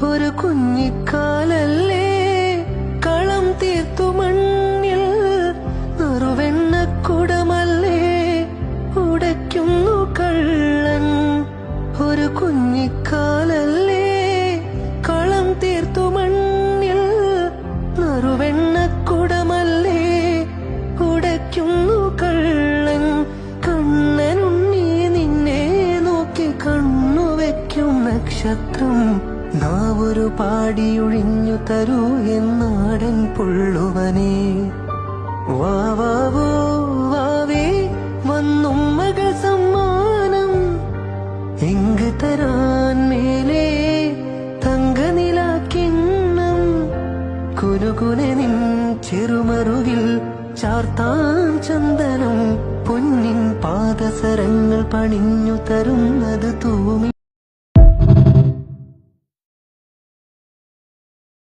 ഒരു കുഞ്ഞിക്കാലല്ലേ കളം തീർത്തു മണ്ണിൽ നറുവെണ്ണക്കുടമല്ലേ ഉടയ്ക്കുന്നു കള്ളൻ. ഒരു കുഞ്ഞിക്കാലല്ലേ കളം തീർത്തു മണ്ണിൽ നറുവെണ്ണക്കുടമല്ലേ ഉടയ്ക്കുന്നു കള്ളൻ. കണ്ണനുണ്ണി നിന്നെ നോക്കി കണ്ണുവെക്കും നക്ഷത്രം. നാവൊരു പാടിയൊഴിഞ്ഞു തരൂ എന്നാടൻ പുള്ളുവനെ. വാവാവോ വാവേ വന്നും മകൾ സമ്മാനം എങ്ക് തരാൻ മേലേ തങ്കനിലാക്കിണ്ണം. കുനുകുനെ നിൻ ചെറുമറുകിൽ ചാർത്താൻ ചന്ദനം. പൊന്നിൻ പാദസരങ്ങൾ പണിഞ്ഞു തരുന്നത് തൂമി